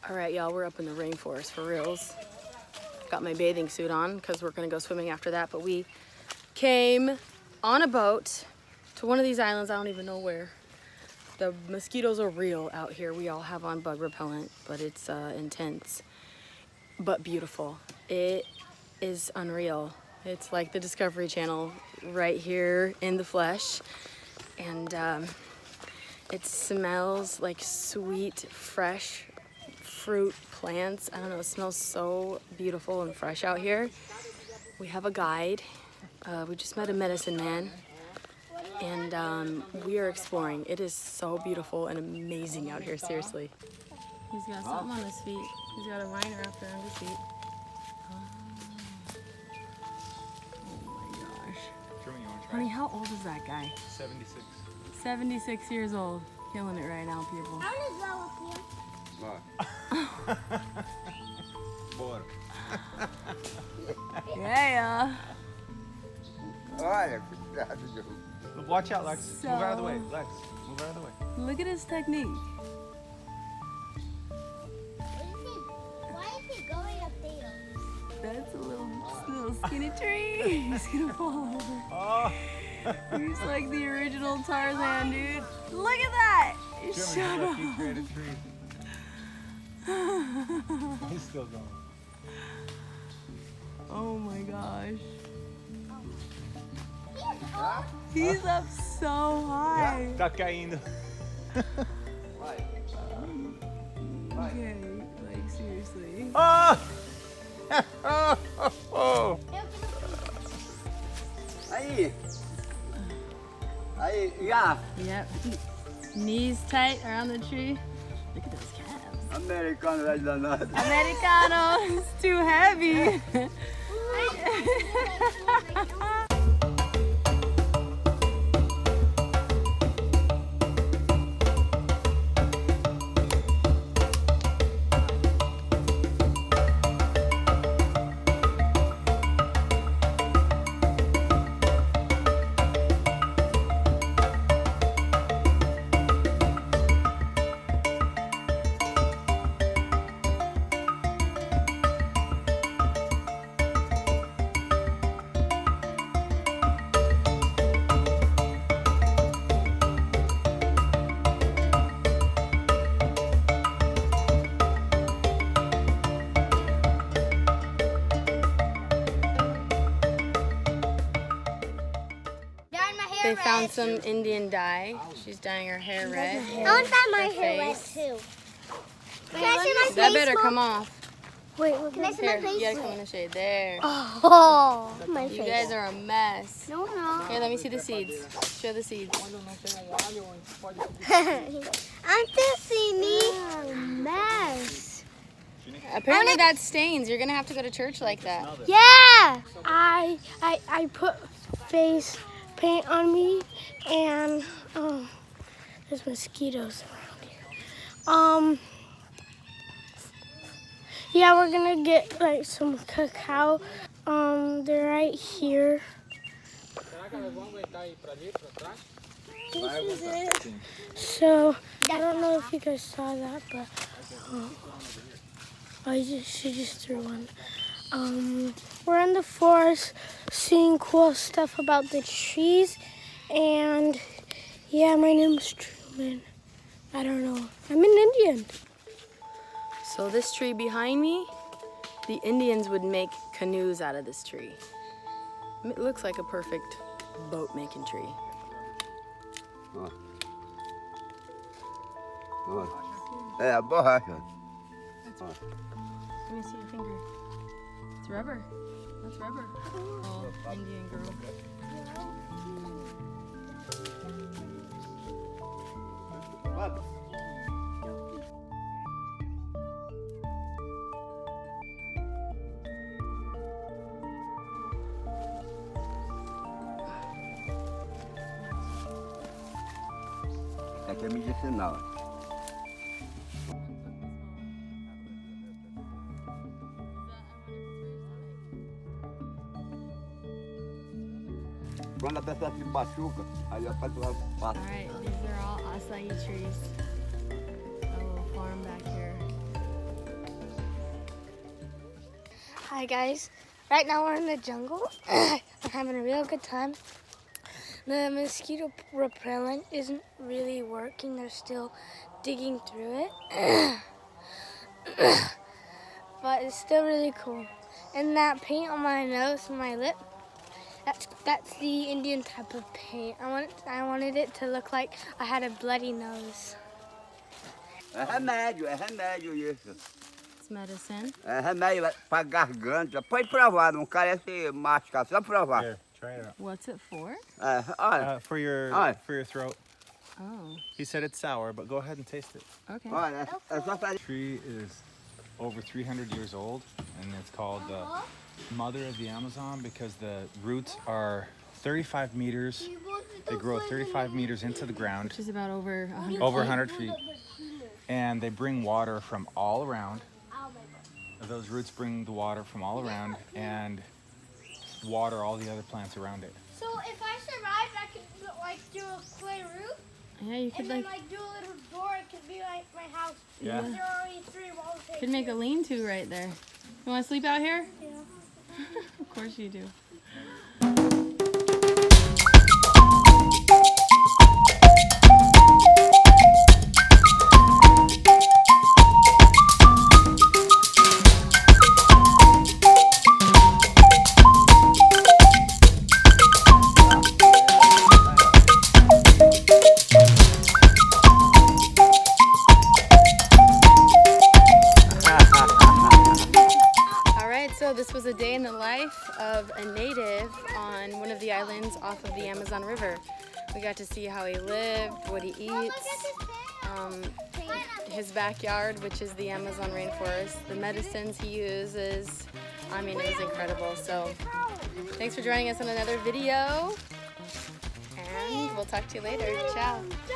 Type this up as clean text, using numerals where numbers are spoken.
All right, y'all, we're up in the rainforest for reals. Got my bathing suit on because we're gonna go swimming after that, but we came on a boat to one of these islands, I don't even know where. The mosquitoes are real out here. We all have on bug repellent, but it's intense, but beautiful. It is unreal. It's like the Discovery Channel right here in the flesh. And it smells like sweet, fresh fruit plants. I don't know, it smells so beautiful and fresh out here. We have a guide. We just met a medicine man. And we are exploring. It is so beautiful and amazing out here, seriously. He's got something on his feet. He's got a vine wrapped around his feet. Oh my gosh. Honey, how old is that guy? 76. 76 years old. Killing it right now, people. How does that look here? Bora. Yeah. Olha, cuidado, Watch out, Lex. So- Move out of the way. Lex, move out of the way. Look at his technique. Why is he going up there? That's a little skinny tree. He's gonna fall over. Oh. He's like the original Tarzan, dude. Look at that. Shut up. He created trees. He's still going. Oh my gosh. He's up so high. Tá caindo. Okay, like seriously. Oh! Oh! Aí. Aí, já. Yep. Knees tight around the tree. Look at those calves. Americano vai danado. Americano, it's too heavy. They found some Indian dye. She's dyeing her hair red. I want to dye my Her hair red face. too. Can I see my face? That better come off. Wait, can I see my Here, face? you gotta come in the shade. There. Oh, my You face. guys are a mess. No, no. Here, let me see the seeds. Show the seeds. Antecini. Mess. Apparently that's stains. You're gonna have to go to church like that. Yeah. I put face paint on me, and there's mosquitoes around here. Yeah, we're gonna get like some cacao. They're right here. This is it. So I don't know if you guys saw that, but she just threw one. We're in the forest seeing cool stuff about the trees, and yeah, my name is Truman. I don't know. I'm an Indian. So this tree behind me, the Indians would make canoes out of this tree. It looks like a perfect boat making tree. É, a borracha. Let me see your finger. It's rubber. That's rubber. Oh, Indian girl. Aqui é medicinal. Quando a pessoa se machuca, aí a pessoa passa. Alright, these are all acai trees. A little farm back here. Hi guys, right now we're in the jungle. I'm having a real good time. The mosquito repellent isn't really working. They're still digging through it. But it's still really cool. And that paint on my nose and my lip, that's the Indian type of paint. I wanted it to look like I had a bloody nose. É remédio isso. It's medicine. É remédio pra garganta. Pode provar, não carece máscara, só provar. Here, try it out. What's it for? Olha, For your Alright. throat. Oh, He said it's sour, but go ahead and taste it. okay. olha, é só fazer. The tree is over 300 years old, and it's called the mother of the Amazon because the roots are 35 meters. They grow 35 meters into the ground, Which is about over 100 over feet. 100 feet, and they bring water from all around. Those roots bring the water from all around and water all the other plants around it. So if I survived, I could like do a clay roof, Yeah, you could and then like like do a little door. It could be like my house. Yeah. There are only 3 walls. could make a lean-to right there. You want to sleep out here? Yeah. Of course you do. So this was a day in the life of a native on one of the islands off of the Amazon River. We got to see how he lived, what he eats, his backyard, which is the Amazon rainforest, the medicines he uses. I mean, it was incredible. So thanks for joining us on another video, and we'll talk to you later. Ciao.